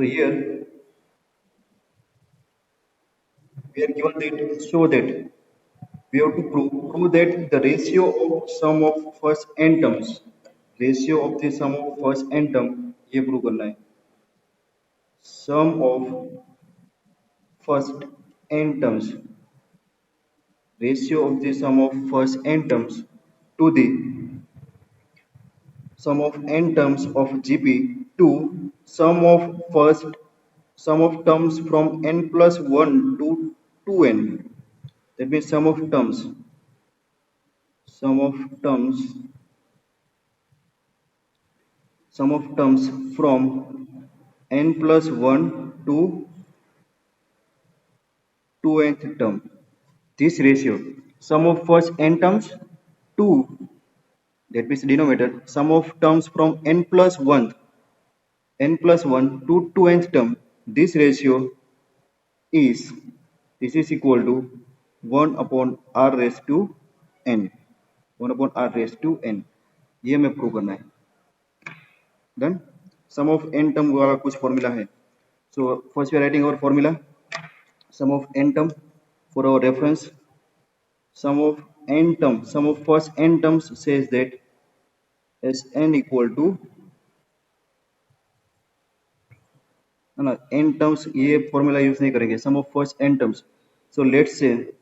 here we are given that show that we have to prove that the ratio of sum of first n terms, ratio of the sum of first n term, ये prove करना है. Sum of first n terms, ratio of the sum of first n terms to the sum of n terms of GP to sum of terms from n plus 1 to 2n. That means sum of terms from n plus 1 to 2nth term. This ratio, sum of first n terms to, that means denominator, sum of terms from n plus 1 to 2nth term. This ratio is, this is equal to 1 upon r raised to n. 1 upon r raised to n. ये हमें prove करना है. Done. Sum of n term वाला कुछ formula है. So first we are writing our formula. Sum of n term for our reference. Sum of first n terms says that Sn equal to, है ना, n terms ये formula use नहीं करेंगे. Sum of first n terms. So let's say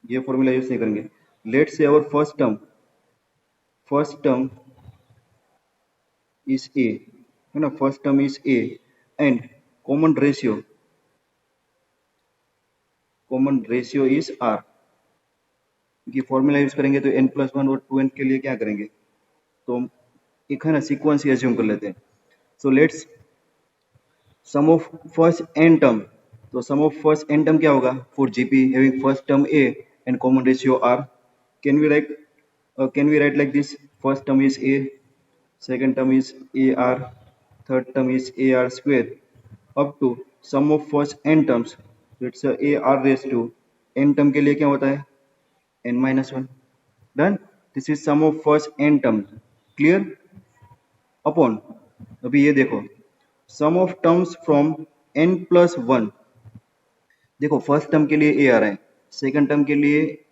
ये formula use नहीं करेंगे. Let's say our first term is a, है ना, first term is a and common ratio is r. ये फॉर्मूला यूज करेंगे तो n plus 1 और 2n के लिए क्या करेंगे, तो हम एक है ना सीक्वेंस ही एज्यूम कर लेते हैं. So let's sum of first n term, तो sum of first n term क्या होगा for GP having first term a and common ratio r. Can we write like this, first term is a, second term is ar, third term is ar square up to sum of first n terms, it's ar raised to n term के लिए क्या होता है n minus 1. Done. This is sum of first n terms. Clear? Upon, अभी ये देखो, sum of terms from n plus 1, देखो first term के लिए a आ रहा है, सेकंड टर्म के लिए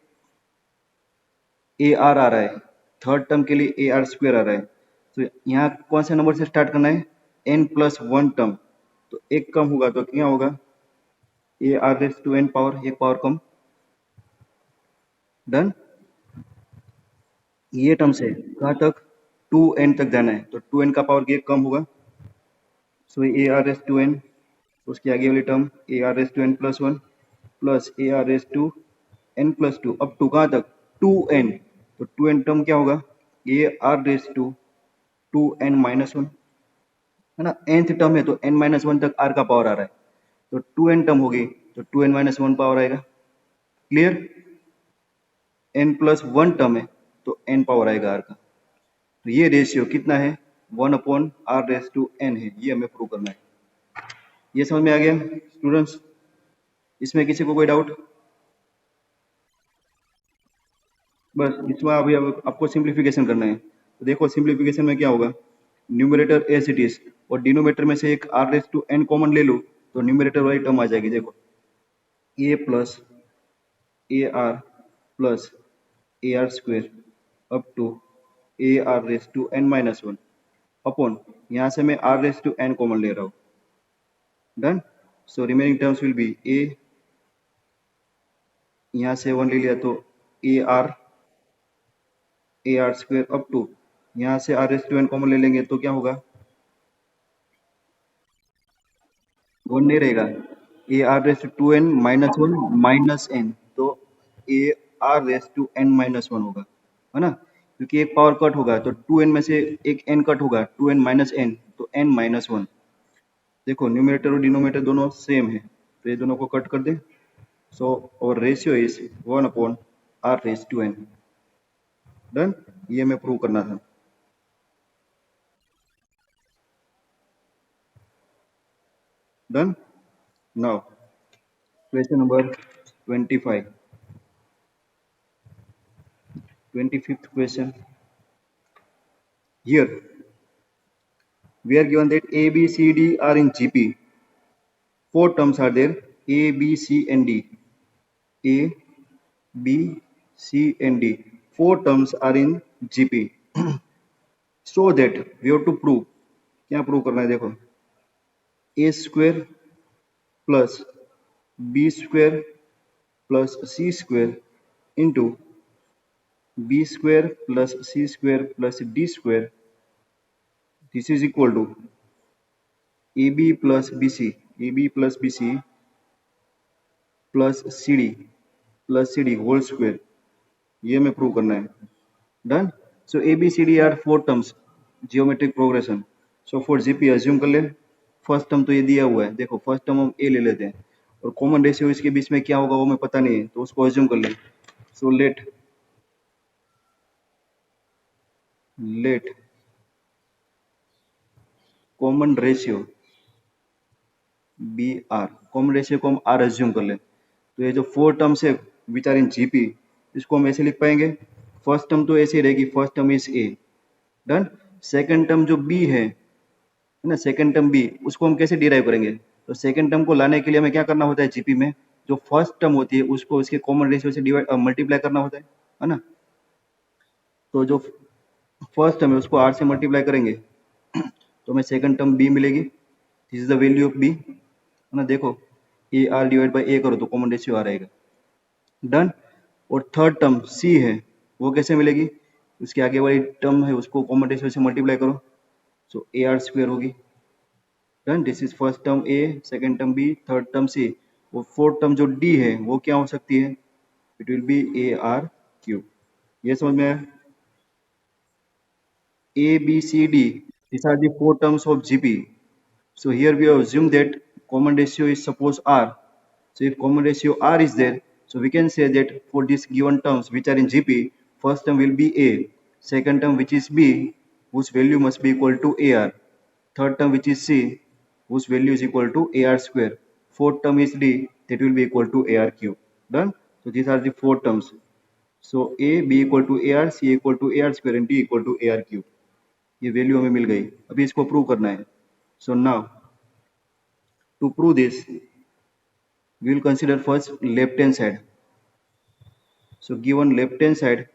ar आ रहा है, थर्ड टर्म के लिए ar स्क्वायर आ रहा है. तो यहाँ कौन से नंबर से स्टार्ट करना है, n प्लस 1 टर्म. तो एक कम होगा तो क्या होगा, ar raise to n power, एक पावर कम. डन. ये टर्म से कहाँ तक, 2n तक जाना है, तो 2n का पावर ये कम होगा. सो ar रेज़ टू n, उसके आगे वाली term ar raise to n plus 1 plus ar raise to n plus 2 up to कहाँ तक 2n. तो 2n टर्म क्या होगा, ar raise to 2n minus 1, है ना, nth टर्म है तो n माइनस 1 तक r का पावर आ रहा है, तो 2n टर्म होगी तो 2n माइनस 1 पावर आएगा. क्लियर? n प्लस 1 टर्म है तो n पावर आएगा r का. तो ये रेशियो कितना है, 1 upon r raise to n है. ये हमें प्रूव करना है. ये समझ में आ गया स्टूडेंट्स? इसमें किसी को कोई डाउट? बस इसमें अभी आपको सिंप्लीफिकेशन करना है. तो देखो सिंप्लीफिकेशन में क्या होगा, न्यूमरेटर एज इट इज और डिनोमिनेटर में से एक r raise to n common ले लो तो न्यूमरेटर वाली टर्म आ जाएगी. देखो a plus ar plus ar square up to ar raise to n minus 1 upon, यहाँ से मैं r raise to n common ले रहा हूँ. Done. So remaining terms will be a, यहाँ से 1 ले लिया तो ar स्क्वायर अप टू, यहाँ से r raise to n common ले लेंगे तो क्या होगा, 1 नहीं रहेगा, ar raise to 2n minus 1 minus n, तो ar raise to n minus 1 होगा, है ना, क्योंकि एक पावर कट होगा तो 2n में से एक n कट होगा, 2n माइनस n तो n माइनस 1. देखो न्यूमरेटर और डिनोमिनेटर दोनों सेम है तो ये दोनों को कट कर दे. सो और ratio is 1 upon r raise to n. Done. ये हमें प्रूव करना था. Done. Now question number 25, 25th question. Here we are given that A, B, C, D are in GP four terms are there, A, B, C and D. A, B, C and D. Four terms are in GP. So that we have to prove, क्या prove करना है देखो, a square plus b square plus c square into b square plus c square plus d square, this is equal to ab plus bc, ab plus bc plus cd whole square, ये हमें prove करना है. Done. So A B C D are four terms, geometric progression. So for GP assume कर ले, first term तो ये दिया हुआ है, देखो फर्स्ट टर्म हम ए ले लेते हैं और कॉमन रेशियो इसके बीच में क्या होगा वो हमें पता नहीं है, तो उसको अज्यूम कर ले. So let common ratio be R, common ratio को हम आर अज्यूम कर ले. तो ये जो फोर टर्म्स है विच आर इन जीपी, इसको हम ऐसे लिख पाएंगे. फर्स्ट टर्म तो ऐसे रहेगी, first term is a. Done. Second term जो बी है ना, सेकंड टर्म बी, उसको हम कैसे डिराइव करेंगे? तो सेकंड टर्म को लाने के लिए हमें क्या करना होता है जीपी में, जो फर्स्ट टर्म होती है उसको इसके कॉमन रेशियो से डिवाइड मल्टीप्लाई करना होता है ना. तो जो फर्स्ट टर्म है उसको आर से मल्टीप्लाई करेंगे तो हमें सेकंड टर्म बी मिलेगी. This is the value of B, है ना. देखो A R divide by A करो तो कॉमन रेशियो आ रहेगा. डन. और थर्ड टर्म सी है, वो कैसे मिलेगी? उसके आगे वाली टर्म है उसको कॉमन रेशियो से मल्टीप्लाई करो, सो ए आर स्क्वायर होगी. Done. This is first term A, second term B, third term C. और फोर्थ टर्म जो डी है वो क्या हो सकती है? It will be A R cube. ये समझ में आया? A, B, C, D. These are the four terms of GP. So here we have assumed that common ratio is suppose R. So if common ratio R is there, so we can say that for these given terms which are in GP, first term will be A, second term which is B, whose value must be equal to AR, third term which is C, whose value is equal to AR square, fourth term is D, that will be equal to AR cube. Done? So these are the four terms. So A, B equal to AR, C equal to AR square and D equal to AR cube. ये value हमें मिल गई. अभी इसको prove करना है. So now to prove this we will consider first left hand side. So given left hand side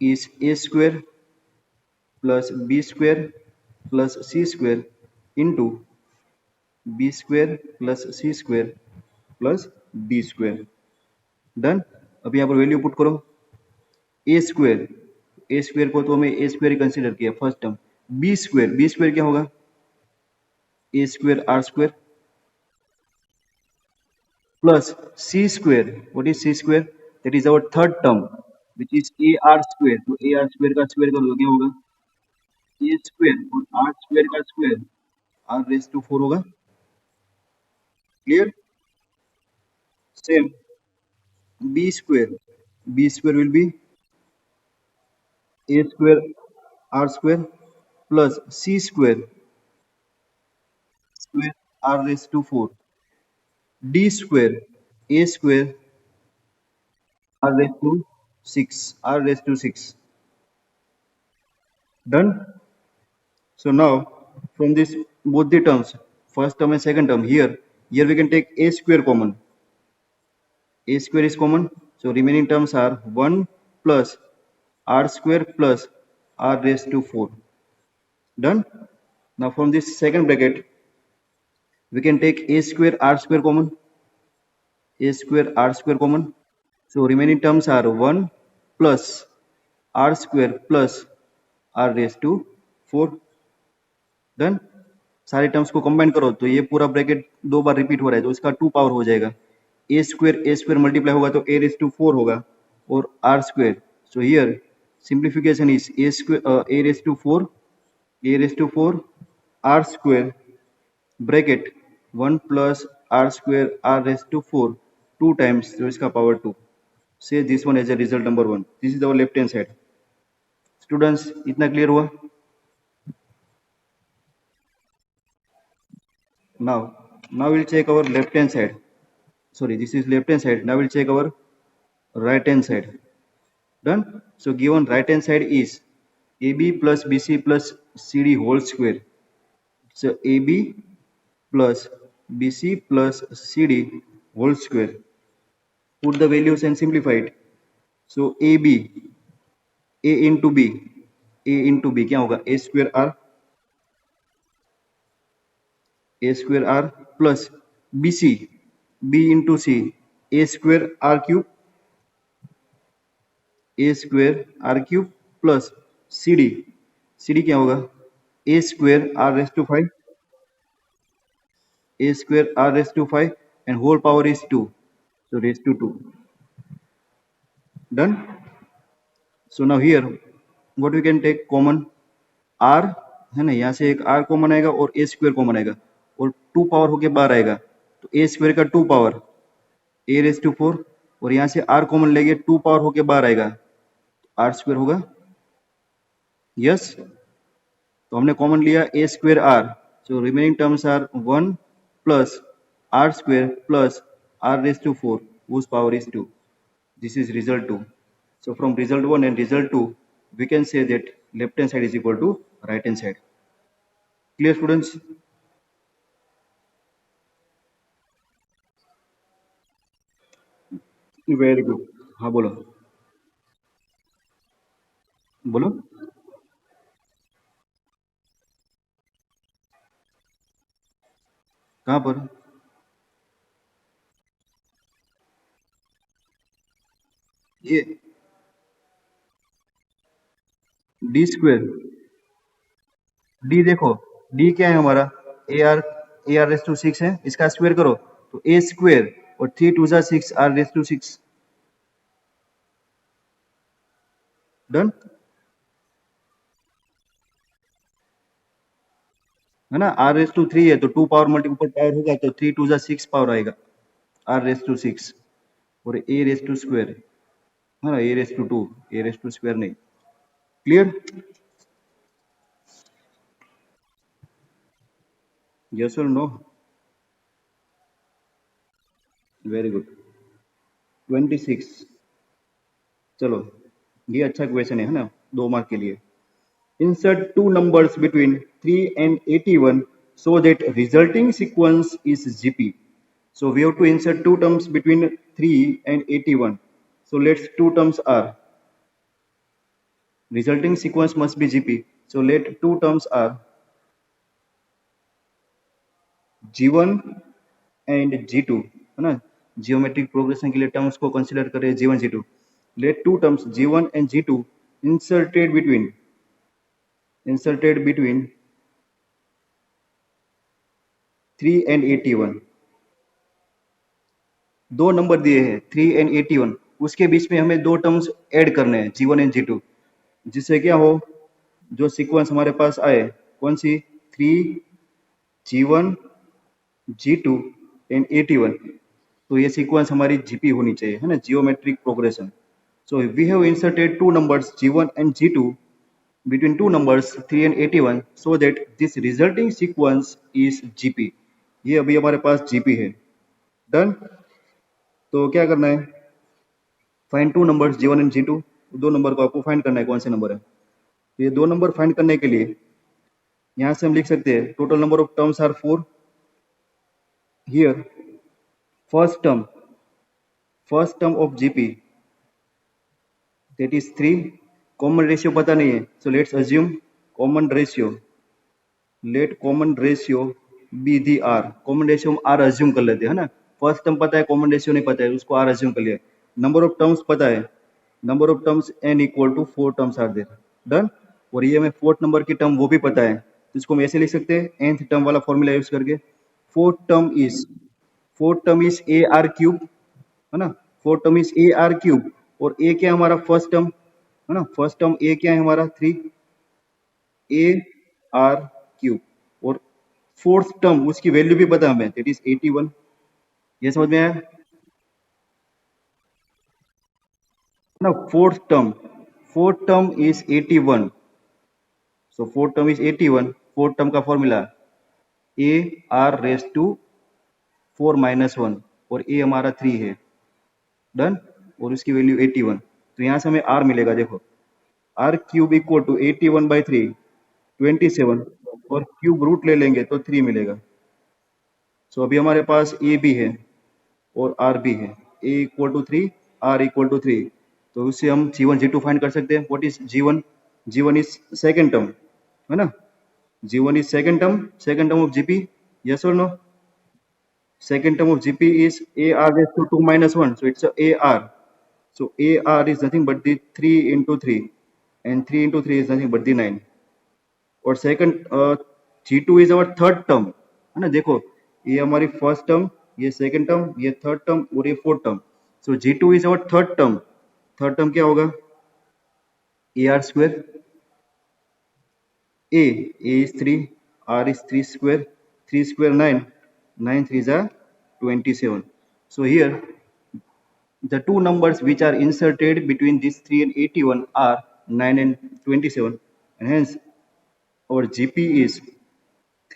is A square plus B square plus C square into B square plus C square plus D square. Done. अभी यहाँ पर value put करो. ए square को तो हमें A square ही consider किया first term. B square क्या होगा? A square R square plus C square. What is C square? That is our third term which is A R square. तो A R square का square कर दो, क्या होगा? ए स्क्वायर और R square का स्क्वायर आर रेज टू 4 होगा. Clear? Same B square will be A square R square plus C square R raise to 4. D square A square R raise to 6. Done. So now from this both the terms, first term and second term, here we can take a square common. A square is common, so remaining terms are 1 plus r square plus r raised to 4. Done. Now from this second bracket we can take a square r square common. A square r square common, so remaining terms are 1 plus r square plus r raised to 4. Done. सारे terms को combine करो तो ये पूरा bracket दो बार repeat हो रहा है तो इसका 2 पावर हो जाएगा. ए स्क्वायर मल्टीप्लाई होगा तो ए रेज टू 4 होगा और R square. So here simplification is A square A raise to 4 R square bracket 1 plus R square R raise to 4 2 times, तो इसका power 2. Say this one as a result number 1. This is our left hand side. Students इतना clear हुआ? Now we'll check our left hand side. Sorry, this is left hand side. Now we'll check our right hand side. Done. So given right hand side is AB plus BC plus CD whole square. So AB plus BC plus CD whole square. Put the values and simplify it. So AB, A into B, A into B क्या होगा? A square R plus BC, B into C, A square R cube, A square R cube plus CD, CD क्या होगा? A square R raised to 5, A square R raised to 5 and whole power is 2. So raised to 2. Done? So now here what we can take common? R है ना, यहाँ से एक R common आएगा और A square common आएगा और 2 power होके बाहर आएगा तो A स्क्वायर का 2 पावर A रेस टू 4 और यहाँ से R कॉमन लेंगे 2 पावर होके बाहर आएगा तो R स्क्वायर होगा। यस, तो हमने कॉमन लिया A square R, so remaining terms are 1 plus R square plus R raise to 4 whose power is 2. This is result 2. So from result 1 and result 2 we can say that left hand side is equal to right hand side. Clear students? Very good. हाँ बोलो बोलो। कहाँ पर? ये D square, D देखो, D क्या है हमारा? ए आर रेस टू 6 है, इसका स्क्वायर करो तो ए स्क्वायर और 3 2 जा 6 आर रेस टू 6। डन है ना? आर रेस टू 3 है तो 2 पावर मल्टीपल पावर होगा तो 3 2 जा 6 पावर आएगा आर रेस टू 6 और ए रेस टू स्क्वायर है ना, A raise to 2, A raise to square नहीं। क्लियर? यस और नो? Very good. 26, चलो ये अच्छा क्वेश्चन है ना, 2 मार्क के लिए। Insert two numbers between 3 and 81 so that resulting sequence is GP. So we have to insert two terms between 3 and 81. So let's two terms are resulting sequence must be GP. So let two terms are G1 and G2 है ना, geometric progression के लिए terms को consider करें G1 G2। Let two terms G1 and G2 inserted between 3 and 81। दो number दिए हैं 3 and 81, उसके बीच में हमें दो टर्म्स ऐड करने हैं G1 and G2, जिससे क्या हो, जो सीक्वेंस हमारे पास आए कौन सी? 3 G1 G2 and 81, तो ये सीक्वेंस हमारी जीपी होनी चाहिए है ना, geometric progression. So we have inserted two numbers G1 and G2 between two numbers 3 and 81 so that this resulting sequence is GP। ये अभी हमारे पास GP है। डन? तो क्या करना है? Find to numbers G1 and G2, दो नंबर को आपको फाइंड करना है, कौन से नंबर है। तो ये दो नंबर फाइंड करने के लिए यहाँ से हम लिख सकते हैं total number of terms are 4। Here first term of GP that is 3। Common ratio पता नहीं है, so let's assume common ratio, let common ratio be the R. Common ratio हम आर अज्यूम कर लेते हैं ना, फर्स्ट टर्म पता है, कॉमन रेशियो नहीं पता है, उसको आर अज्यूम कर लिया। नंबर ऑफ टर्म्स पता है, number of terms n equal to 4 terms are there. Done? और ये हमें फोर्थ नंबर की टर्म वो भी पता है, तो इसको हम ऐसे लिख सकते हैं nth टर्म वाला फॉर्मूला यूज करके, fourth term is A are cube है ना, fourth term is A are cube और ए क्या है हमारा? फर्स्ट टर्म है ना, फर्स्ट टर्म ए क्या है हमारा? 3 ए आर क्यूब और फोर्थ टर्म उसकी वैल्यू भी पता हमें, दैट इज 81। ये समझ में आया ना? Fourth term is 81, so fourth term is 81। Fourth term का formula A R raise to 4 minus 1 और ए हमारा 3 है। डन? और उसकी वैल्यू 81, तो यहां से हमें आर मिलेगा, देखो आर क्यूब इक्वल टू 81/3 27 और क्यूब रूट ले लेंगे तो 3 मिलेगा। सो अभी हमारे पास ए भी है और आर भी है, A equal to 3, R equal to 3, तो उससे हम G1 G2 फाइंड कर सकते हैं. What is G1? G1 is second term, है ना. G1 is second term of GP, yes or no? Second term of GP is AR raised to 2 minus 1, so it's a AR. So AR is nothing but the 3 into 3, and 3 into 3 is nothing but the 9. और second G2 is our third term, है ना. देखो ये हमारी first term, ये second term, ये third term और ये fourth term. So G2 is our third term. Third term क्या होगा? AR square. A is 3, R is 3 square, 3 square 9, 9 3s are 27. So here the two numbers which are inserted between this 3 and 81 are 9 and 27, and hence our GP is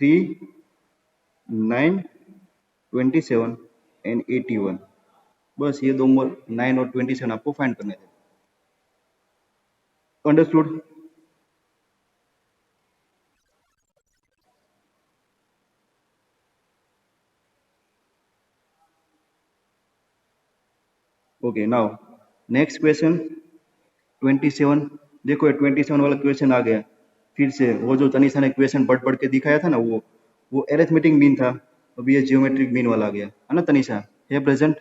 3, 9, 27 and 81. बस ये दो 9 और 27 आपको find करने थे. Understood? Okay, now next question 27. देखो ये 27 वाला क्वेश्चन आ गया फिर से. वो जो तनिषा ने क्वेश्चन बढ़ के दिखाया था ना, वो एरिथमेटिक मीन था. अभी ये जियोमेट्रिक मीन वाला आ गया, है ना. तनिषा है present?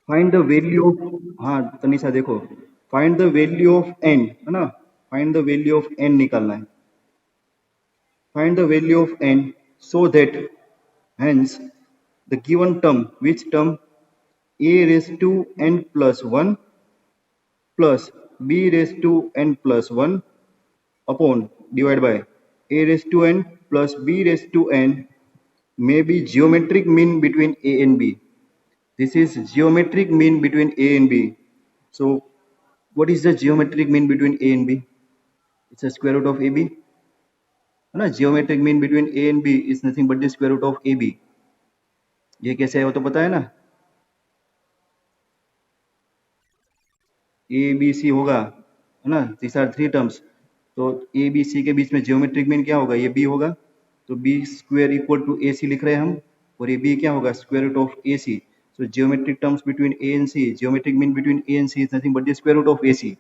Find the value of, हाँ तनिषा देखो, find the value of N, है ना. Find the value of N निकालना है. Find the value of N so that hence the given term, which term? A raised to n plus 1 plus b raised to n plus 1 upon divided by a raised to n plus b raised to n may be geometric mean between a and b. This is geometric mean between a and b. So what is the geometric mean between a and b? It's the square root of ab, है ना. geometric mean between a and b is nothing but the square root of ab. ये कैसे है वो तो पता है ना. ए बी सी होगा, है ना. This are three terms. तो ए बी सी के बीच में जियोमेट्रिक मीन क्या होगा? ये बी होगा. तो B square equal to A C लिख रहे हैं हम, और ये बी क्या होगा? Square root of A C. So geometric terms between A and C, geometric mean between A and C is nothing but the square root of A C.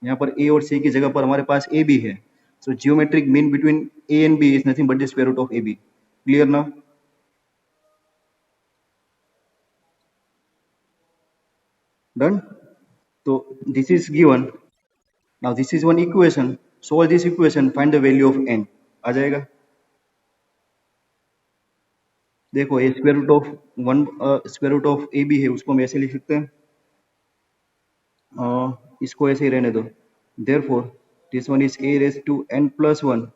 यहाँ पर ए और सी की जगह पर हमारे पास ए बी है. So geometric mean between A and B is nothing but the square root of A B. Clear now? Done. So this is given. Now this is one equation. Solve this equation. Find the value of n. आ जाएगा. देखो ये square root of one, square root of A B है, उसको हम ऐसे लिख सकते हैं. इसको ऐसे ही रहने दो. Therefore this one is a raised to n plus 1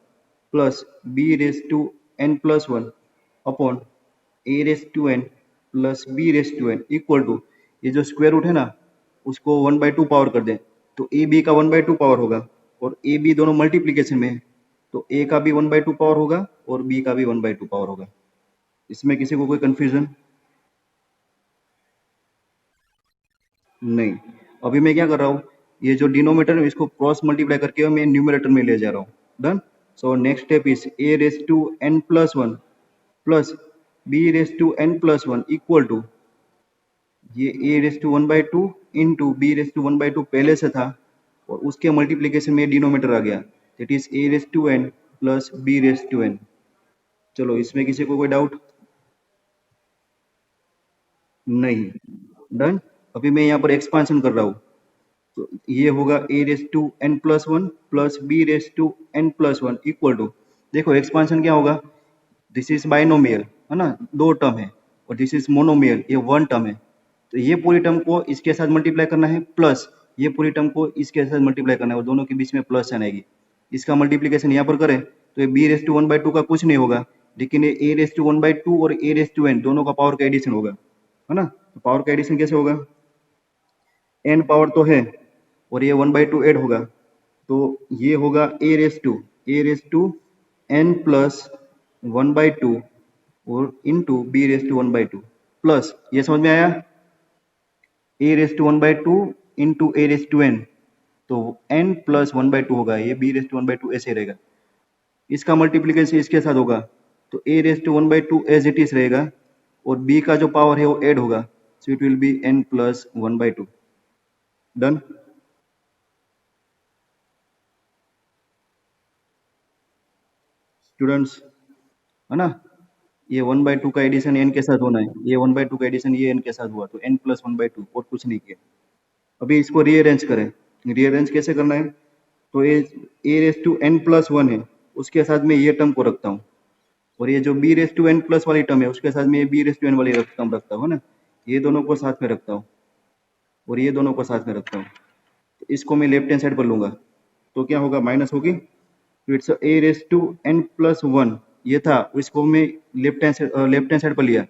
plus b raised to n plus 1 upon a raised to n plus b raised to n equal to, ये जो स्क्वायर रूट है ना उसको 1/2 पावर कर दें तो ए बी का 1/2 power होगा, और ए बी दोनों मल्टीप्लीकेशन में है तो ए का भी 1/2 पावर होगा और बी का भी 1/2 पावर होगा. इसमें किसी को कोई कंफ्यूजन नहीं? अभी मैं क्या कर रहा हूँ, ये जो डिनोमिनेटर है इसको क्रॉस मल्टीप्लाई करके मैं न्यूमरेटर में ले जा रहा हूँ. Done. So next step is a raise to n plus 1 plus b raise to n plus 1 equal to, ये a raise to 1/2 into B raise to 1/2 पहले से था और उसके मल्टीप्लीकेशन में डिनोमिनेटर आ गया, that is a raise to n plus b raise to n. चलो इसमें किसी को कोई डाउट नहीं? डन. अभी मैं यहाँ पर एक्सपांशन कर रहा हूँ तो ये होगा a raise to n plus 1 plus b raise to n plus 1 equal to, देखो एक्सपांशन क्या होगा, दिस इज बाइनोमियल है ना, दो टर्म है, और दिस इज मोनोमियल, ये वन टर्म है. तो ये पूरी टर्म को इसके साथ मल्टीप्लाई करना है प्लस ये पूरी टर्म को इसके साथ मल्टीप्लाई करना है, और दोनों के बीच में प्लस साइन आएगी. इसका मल्टीप्लीकेशन यहाँ पर करें तो ये b रेज टू 1/2 का कुछ नहीं होगा, लेकिन ये a रेज टू 1/2 और a रेज टू n दोनों का पावर का एडिशन होगा, है ना. तो पावर का एडिशन कैसे होगा, n पावर तो है और ये 1/2 ऐड होगा, तो ये होगा a raise to n plus 1/2 और into b raise to 1/2 plus, ये समझ में आया, a raise to 1/2 into a raise to n, तो n प्लस 1/2 होगा, ये b रेज टू 1/2 ऐसे रहेगा. इसका मल्टीप्लीकेशन इसके साथ होगा तो a raise to 1/2 as it is रहेगा और b का जो पावर है वो ऐड होगा, so it will be n plus 1/2। Done. Students, है ना, ये 1/2 का एडिशन n के साथ होना है, ये 1/2 का एडिशन ये n के साथ हुआ तो n प्लस 1/2 और कुछ नहीं किया। अभी इसको रीअरेंज करें। रीअरेंज कैसे करना है, तो ये a raise to n plus 1 है, उसके साथ में ये टर्म को रखता हूँ, और ये जो b raise to n plus वाली टर्म है उसके साथ में ये b रेस टू n वाली टर्म रखता हूँ ना, ये दोनों को साथ में रखता हूँ और ये दोनों को साथ में रखता हूँ। तो इसको मैं लेफ्ट हैंड साइड पर लूंगा तो क्या होगा, माइनस होगी, तो it's a raise to n plus 1 ये था, इसको मैं लेफ्ट हैंड साइड पर लिया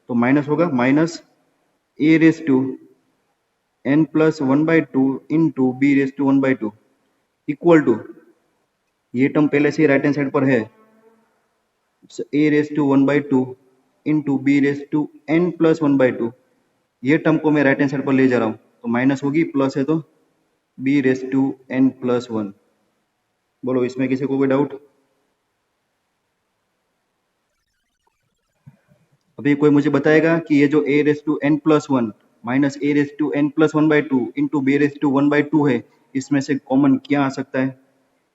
तो माइनस होगा, minus a raise to n plus 1/2 into b raise to 1/2 equal to, ये टर्म पहले से राइट हैंड साइड पर है, a raise to 1/2 into b raise to n plus 1/2, ये टर्म को मैं राइट हैंड साइड पर ले जा रहा हूँ तो माइनस होगी, प्लस है तो b raise to n plus 1। बोलो इसमें किसी को कोई डाउट? अभी कोई मुझे बताएगा कि ये जो a raise to n plus 1 minus a raise to n plus 1/2 into b raise to 1/2 है, इसमें से कॉमन क्या आ सकता है?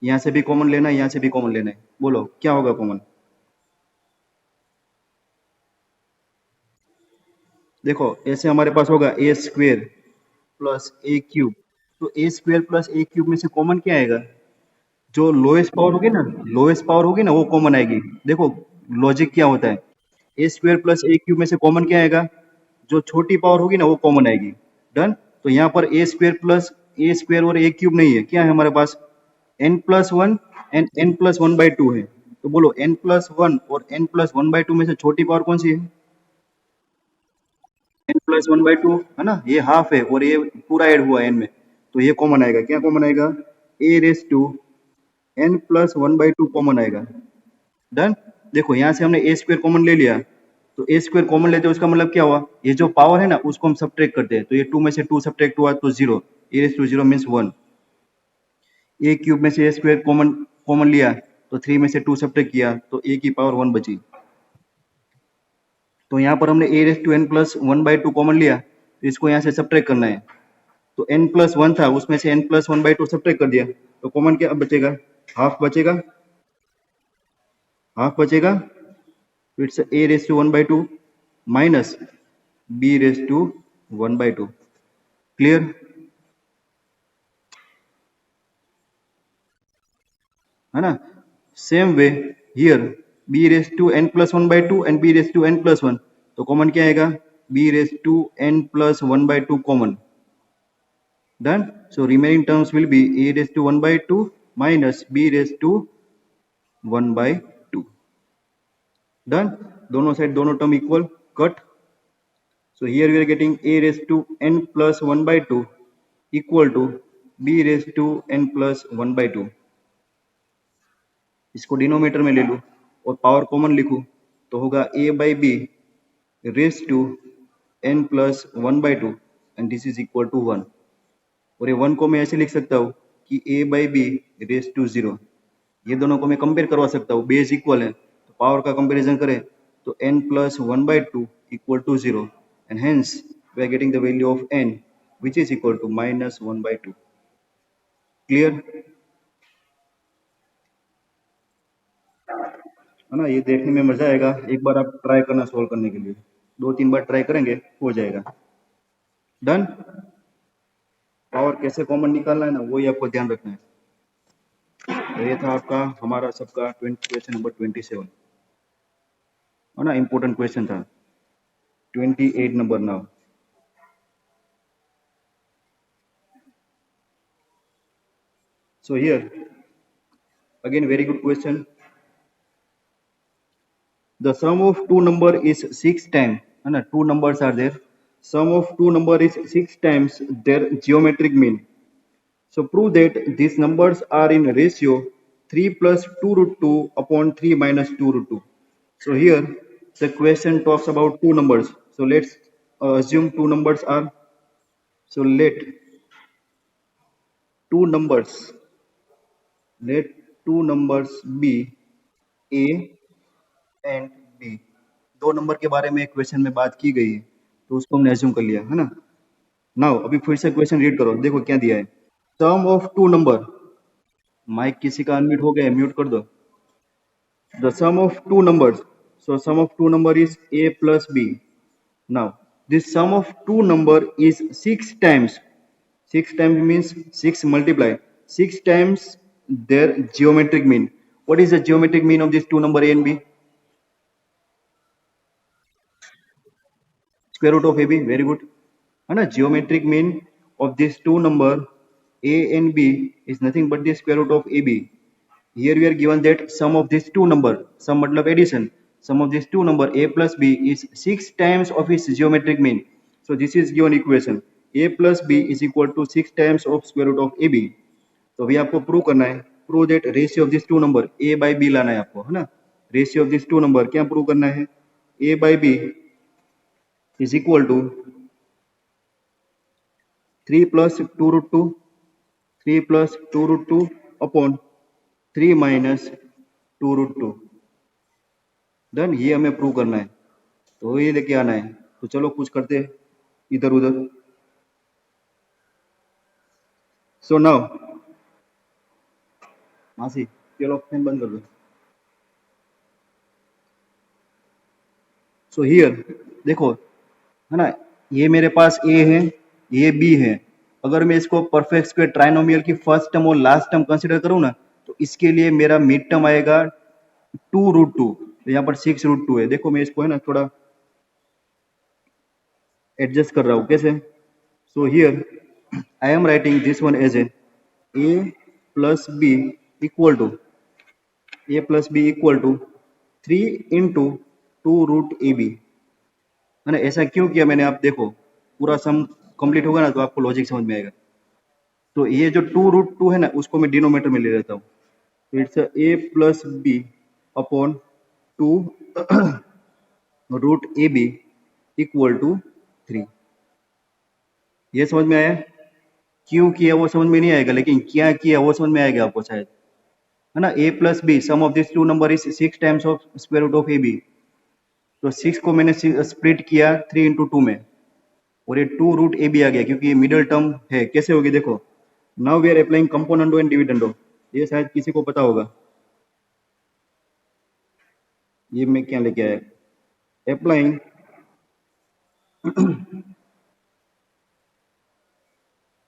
यहाँ से भी कॉमन लेना है, यहाँ से भी कॉमन लेना है, बोलो क्या होगा कॉमन? देखो ऐसे हमारे पास होगा ए स्क्वेयर प्लस ए क्यूब, तो ए स्क्वेयर प्लस ए क्यूब में से कॉमन क्या आएगा? जो लोएस्ट पावर होगी ना, लोएस्ट पावर होगी ना वो कॉमन आएगी। देखो लॉजिक क्या होता है, ए स्क्वेयर प्लस ए क्यूब में से कॉमन क्या आएगा? जो छोटी पावर होगी ना वो कॉमन आएगी। डन। तो यहाँ पर A square plus A square और ए क्यूब नहीं है, क्या है हमारे पास? N plus one and N plus 1/2 है। तो बोलो एन प्लस 1 और एन प्लस 1/2 में से छोटी पावर कौन सी है? एन प्लस 1/2 है ना, ये हाफ है और ये पूरा ऐड हुआ है एन में, तो ये कॉमन आएगा। क्या कॉमन आएगा? A raise to N plus 1/2 common आएगा। डन। देखो यहाँ से हमने ए स्क्वेयर कॉमन ले लिया, तो ए स्क्वेयर कॉमन लेते हैं उसका मतलब क्या हुआ, ये जो पावर है ना उसको हम सब्ट्रैक्ट करते हैं, तो ये 2 में से 2 सब्ट्रैक्ट हुआ तो 0, A raise to 0 means 1। A cube में से ए स्क्वेयर कॉमन कॉमन लिया तो 3 में से 2 सब्ट्रैक्ट किया तो ए की पावर 1 बची। तो यहाँ पर हमने A raise to N plus 1/2 common लिया, तो इसको यहाँ से सब्ट्रैक्ट करना है, तो n प्लस 1 था उसमें से n प्लस 1/2 सब्ट्रैक्ट कर दिया, तो कॉमन क्या अब बचेगा? हाफ बचेगा, हाफ बचेगा, तो it's a raise to 1/2 minus b raise to 1/2। Clear? है ना? Same way here b raise to n plus 1/2 and b raise to n plus 1, तो कॉमन क्या आएगा? b raise to n plus 1/2 common. Done. So remaining terms will be a raise to 1/2 minus b raise to 1/2। Done. दोनों side दोनों term equal, cut. So here we are getting a raised to n plus 1/2 equal to b raised to n plus 1/2। इसको denominator में ले लूँ और power common लिखूँ तो होगा a by b raised to n plus 1/2 and this is equal to 1। और ये 1 को मैं ऐसे लिख सकता हूँ कि a by b raised to 0, ये दोनों को मैं कंपेयर करवा सकता हूँ, बेस इक्वल है तो पावर का कंपैरिजन करें तो n plus 1/2 equal to 0 and hence we are getting the value of n which is equal to minus 1/2। Clear? है ना, ये देखने में मजा आएगा, एक बार आप ट्राई करना सोल्व करने के लिए, 2-3 बार ट्राई करेंगे हो जाएगा। डन। पावर कैसे कॉमन निकालना है ना वही आपको ध्यान रखना है। तो ये था आपका हमारा सबका क्वेश्चन नंबर 27, है ना, इंपॉर्टेंट क्वेश्चन था। 28 number now. So here again very good question. The sum of two number is 6 times, and two numbers are there. Sum of two number is 6 times their geometric mean. So prove that these numbers are in ratio 3 plus 2 root 2 upon 3 minus 2 root 2. So here the question talks about two numbers. So let's assume two numbers are. So two numbers. Let two numbers be a and b, दो नंबर के बारे में question में बात की गई है, तो उसको हमने एज्यूम कर लिया है ना। नाउ अभी फिर से क्वेश्चन रीड करो, देखो क्या दिया है। Sum of two number, mic किसी का अनम्यूट हो गया, म्यूट कर दो। The sum of two numbers, so sum of two number is a plus b. Now this sum of two number is six times means 6 multiply 6 times their geometric mean. What is the geometric mean of these two number a and b? Square root of ab, very good है ना। geometric mean of these two number a and b is nothing but the square root of ab. Here we are given that sum of these two number, sum matlab addition, sum of these two number a plus b is 6 times of its geometric mean. So this is given equation, a plus b is equal to 6 times of square root of ab. तो अभी आपको prove करना है, prove that ratio of this two number a by b लाना है आपको, है ना। Ratio of this two number क्या प्रूव करना है, a by b is equal to 3 plus 2 root 2, 3 plus 2 root 2 upon 3 minus 2 root 2। Done, ये हमें प्रूव करना है, तो ये लेके आना है। तो चलो कुछ करते हैं इधर उधर। सो नाउ मासी चलो फैन बंद कर दो। सो हियर देखो, है ना, ये मेरे पास a है, ये b है। अगर मैं इसको परफेक्ट स्क्वायर ट्राइनोमियल की फर्स्ट टर्म और लास्ट टर्म कंसीडर करूँ ना, तो इसके लिए मेरा मिड टर्म आएगा 2 रूट 2, तो यहाँ पर 6 रूट 2 है। देखो मैं इसको है ना थोड़ा एडजस्ट कर रहा हूँ, कैसे। So here I am writing this one as a plus b equal to three into 2 root A B, है ना। ऐसा क्यों किया मैंने, आप देखो पूरा सम कंप्लीट होगा ना तो आपको लॉजिक समझ में आएगा। तो ये जो 2 रूट 2 है ना, उसको मैं डिनोमिनेटर में ले लेता हूँ, तो it's a plus b upon 2 root A b equal to 3। ये समझ में आया, क्यों किया वो समझ में नहीं आएगा, लेकिन क्या किया वो समझ में आएगा आपको शायद, है ना। a प्लस b, sum of this two number is 6 times of square root of A b. तो 6 को मैंने स्प्लिट किया 3 इंटू 2 में, और ये 2 रूट ए बी आ गया, क्योंकि ये मिडल टर्म है। कैसे होगी देखो, now we are applying componendo and dividendo, ये शायद किसी को पता होगा। ये मैं क्या लेके आया, अप्लाइंग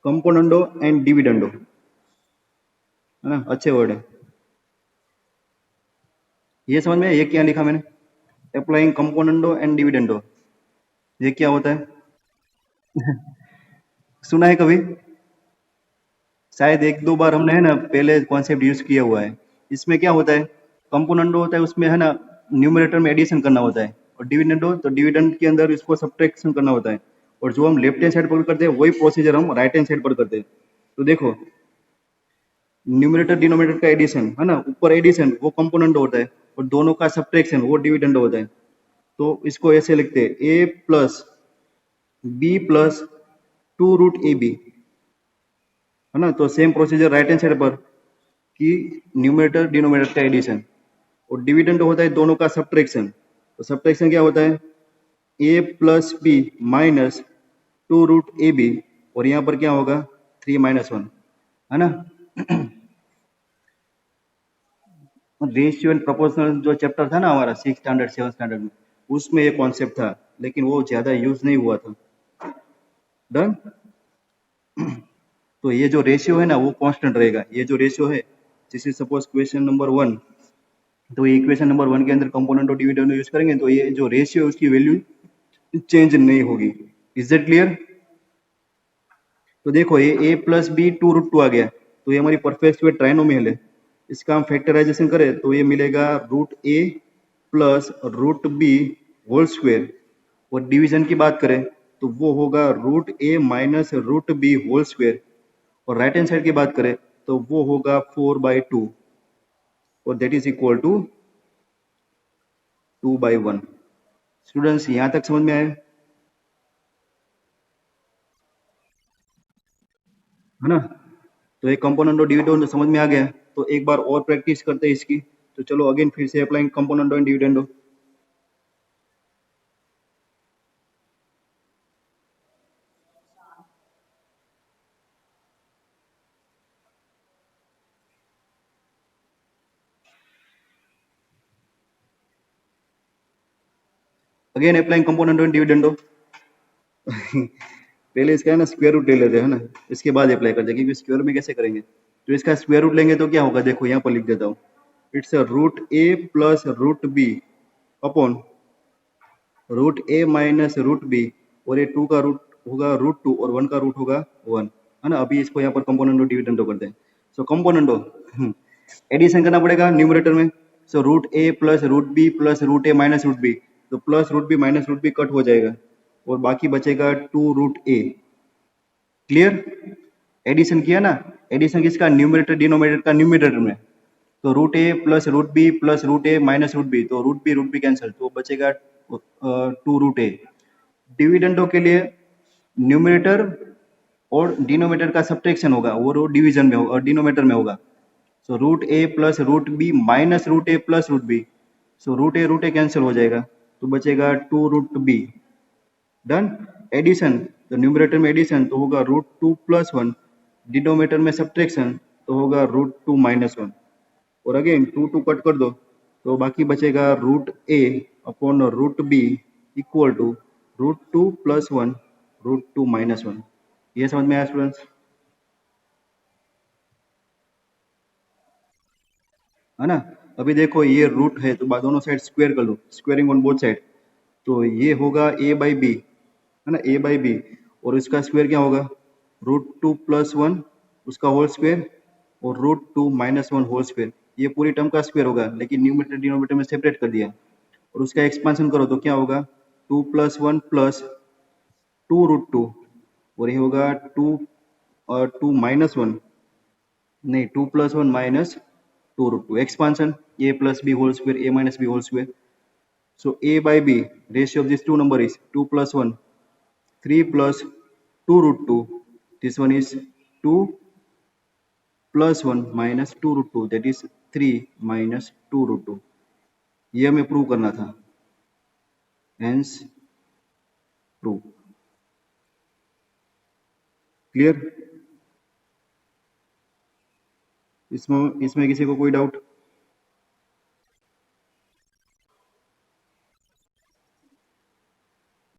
कंपोनेंडो एंड डिविडेंडो, है ना, अच्छे वर्ड है। ये समझ में, ये क्या लिखा मैंने, अप्लाइंग कंपोनेंडो एंड डिविडेंडो, ये क्या होता है सुना है कभी, शायद एक दो बार हमने है ना पहले कॉन्सेप्ट यूज किया हुआ है। इसमें क्या होता है, कंपोनेंडो होता है उसमें है ना न्यूमरेटर में एडिशन करना होता है, और डिविडेंडो तो डिविडेंड के अंदर इसको सब्ट्रैक्शन करना होता है। और जो हम लेफ्ट हैंड साइड पर करते हैं वही प्रोसीजर हम राइट हैंड साइड पर करते हैं। तो देखो न्यूमरेटर डिनोमिनेटर का एडिशन, है ना, ऊपर एडिशन वो कंपोनेंडो होता है, और दोनों का सब्ट्रैक्शन वो डिविडेंडो होता है। तो इसको ऐसे लिखते हैं, A plus B plus 2 root A B, है ना। तो same procedure right hand side पर कि न्यूमरेटर डिनोमिनेटर का एडिशन, और डिविडेंड होता है दोनों का सब्ट्रैक्शन। तो सब्ट्रैक्शन क्या होता है, A plus B minus 2 root A B, और यहाँ पर क्या होगा 3 माइनस 1, है ना। रेशियो एंड प्रोपोर्शनल जो चैप्टर था ना हमारा 6 स्टैंडर्ड 7 स्टैंडर्ड में, उसमें ये कॉन्सेप्ट था, लेकिन वो ज्यादा यूज नहीं हुआ था। डन। तो ये जो रेशियो है ना वो कांस्टेंट रहेगा। ये जो रेशियो है, जैसे सपोज क्वेश्चन नंबर 1, तो ये इक्वेशन नंबर 1 के अंदर कंपोनेंट और डिविडेंड यूज करेंगे, तो ये जो रेशियो है उसकी वैल्यू चेंज नहीं होगी। Is that clear. तो देखो ये a प्लस बी 2 रूट 2 आ गया, तो ये हमारी परफेक्ट स्क्वायर ट्राइनोमियल है। इसका हम फैक्टराइजेशन करें तो ये मिलेगा root a plus root b whole square, और डिवीजन की बात करें तो वो होगा root a minus root b whole square, और राइट हैंड साइड की बात करें तो वो होगा 4/2, और that is equal to 2/1। Students यहां तक समझ में आया, है ना। तो एक कंपोनेंट और डिविडेंड समझ में आ गया, तो एक बार और प्रैक्टिस करते हैं इसकी। तो चलो अगेन फिर से applying component and dividend. Again applying component on dividendo पहले इसका है ना स्क्वायर रूट ले लेते हैं ना, इसके बाद अप्लाई करते हैं, क्योंकि स्क्वायर में कैसे करेंगे, तो इसका स्क्वायर रूट लेंगे तो क्या होगा, देखो यहाँ पर लिख देता हूँ, it's root A plus root b upon root A minus root b, और ये 2 का रूट होगा रूट 2 और 1 का रूट होगा 1, है ना। अभी इसको यहाँ पर कंपोनेंटो डिविडेंडो करते हैं। सो कंपोनेंटो एडिशन करना पड़ेगा न्यूमरेटर में। सो रूट ए plus root B plus root ए माइनस रूट बी, तो plus root B minus root B cut हो जाएगा और बाकी बचेगा 2 रूट ए। क्लियर? एडिशन किया ना, एडिशन किसका, न्यूमरेटर डिनोमिनेटर का न्यूमरेटर में, तो रूट ए प्लस रूट ए माइनस रूट बी कैंसिल, तो बचेगा 2 रूट ए। डिविडेंडो के लिए न्यूमरेटर और डिनोमिनेटर का सब्ट्रैक्शन होगा, वो डिवीजन में होगा और डिनोमिनेटर में होगा। So root A plus root B minus root A plus root B, so root A cancel हो जाएगा, तो बचेगा 2 रूट बी। डन। एडिशन, तो न्यूमरेटर में एडिशन तो होगा रूट 2 प्लस 1, डिनोमिनेटर में सब्ट्रैक्शन तो होगा रूट 2 माइनस 1, और अगेन 2 कट कर दो तो बाकी बचेगा root a upon root b equal to root 2 plus 1 root 2 minus 1। ये समझ में आया स्टूडेंट्स? है ना। अभी देखो ये रूट है तो दोनों साइड स्क्वायर कर लो, स्क्वेयरिंग ऑन बोथ साइड, तो ये होगा ए बाई बी, है ना, ए बाई बी, और इसका स्क्वायर क्या होगा, रूट 2 प्लस 1 उसका होल स्क्वायर और रूट 2 माइनस 1 होल स्क्वायर, ये पूरी टर्म का स्क्वायर होगा, लेकिन न्यूमरेटर डिनोमिनेटर में सेपरेट कर दिया, और उसका एक्सपांशन करो तो क्या होगा, 2 प्लस 1 प्लस 2 रूट 2, और ये होगा 2 और 2 माइनस 1, नहीं 2 plus 1 minus 2 root 2, expansion a plus b whole square a minus b whole square. So a by b, ratio of these two number is 2 plus 1, 3 plus 2 root 2. This one is 2 plus 1 minus 2 root 2, that is 3 minus 2 root 2. ये हमें prove करना था, hence prove. Clear? इसमें किसी को कोई doubt?